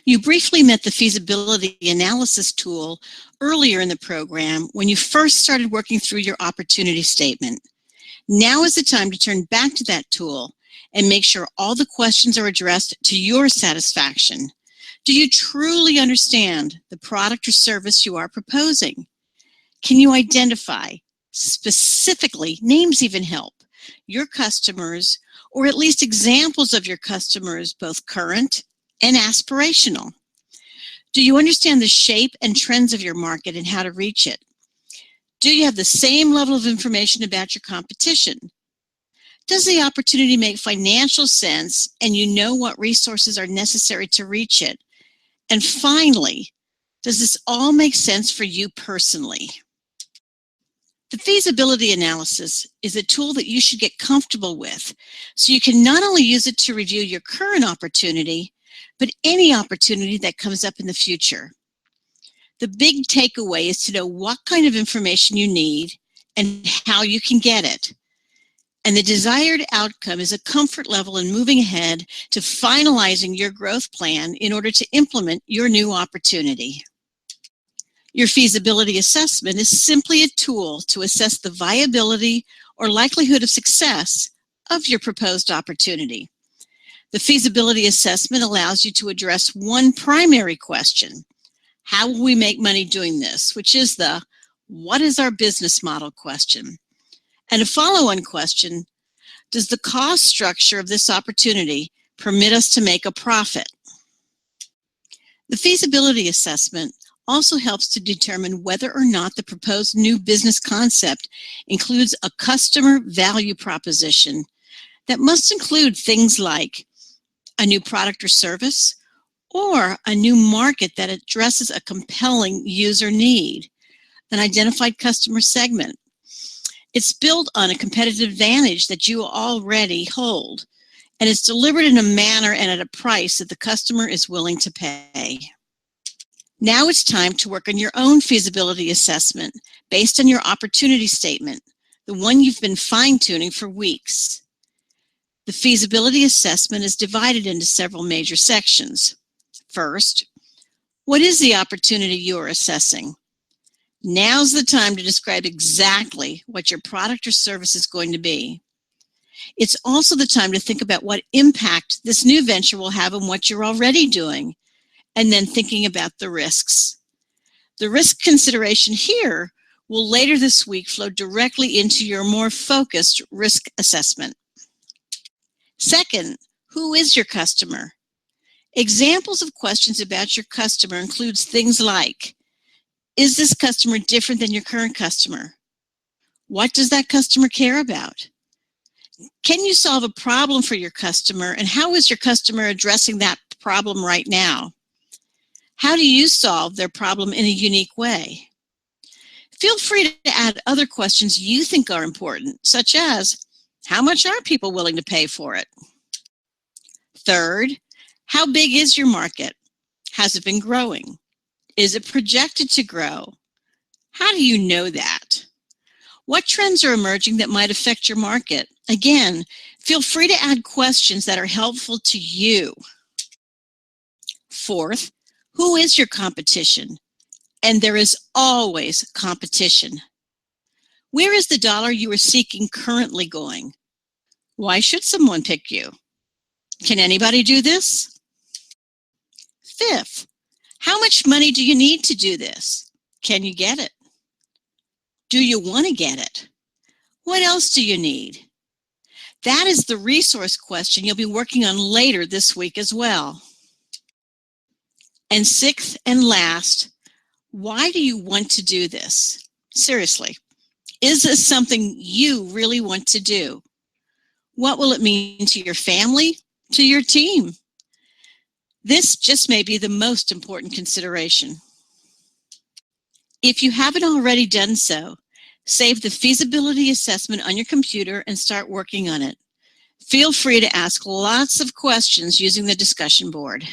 You briefly met the feasibility analysis tool earlier in the program when you first started working through your opportunity statement. Now is the time to turn back to that tool and make sure all the questions are addressed to your satisfaction. Do you truly understand the product or service you are proposing? Can you identify, specifically, names even help, your customers, or at least examples of your customers, both current and aspirational? Do you understand the shape and trends of your market and how to reach it? Do you have the same level of information about your competition? Does the opportunity make financial sense and you know what resources are necessary to reach it? And finally, does this all make sense for you personally? The feasibility analysis is a tool that you should get comfortable with, so you can not only use it to review your current opportunity, but any opportunity that comes up in the future. The big takeaway is to know what kind of information you need and how you can get it. And the desired outcome is a comfort level in moving ahead to finalizing your growth plan in order to implement your new opportunity. Your feasibility assessment is simply a tool to assess the viability or likelihood of success of your proposed opportunity. The feasibility assessment allows you to address one primary question: how will we make money doing this? Which is the what is our business model question. And a follow-on question: does the cost structure of this opportunity permit us to make a profit? The feasibility assessment also helps to determine whether or not the proposed new business concept includes a customer value proposition that must include things like a new product or service, or a new market that addresses a compelling user need, an identified customer segment. It's built on a competitive advantage that you already hold, and it's delivered in a manner and at a price that the customer is willing to pay. Now it's time to work on your own feasibility assessment based on your opportunity statement, the one you've been fine-tuning for weeks. The feasibility assessment is divided into several major sections. First, what is the opportunity you are assessing? Now's the time to describe exactly what your product or service is going to be. It's also the time to think about what impact this new venture will have on what you're already doing, and then thinking about the risks. The risk consideration here will later this week flow directly into your more focused risk assessment. Second, who is your customer? Examples of questions about your customer includes things like, is this customer different than your current customer? What does that customer care about? Can you solve a problem for your customer, and how is your customer addressing that problem right now? How do you solve their problem in a unique way? Feel free to add other questions you think are important, such as, how much are people willing to pay for it? Third, how big is your market? Has it been growing? Is it projected to grow? How do you know that? What trends are emerging that might affect your market? Again, feel free to add questions that are helpful to you. Fourth, who is your competition? And there is always competition. Where is the dollar you are seeking currently going? Why should someone pick you? Can anybody do this? Fifth, how much money do you need to do this? Can you get it? Do you want to get it? What else do you need? That is the resource question you'll be working on later this week as well. And sixth and last, why do you want to do this? Seriously, is this something you really want to do? What will it mean to your family, to your team? This just may be the most important consideration. If you haven't already done so, save the feasibility assessment on your computer and start working on it. Feel free to ask lots of questions using the discussion board.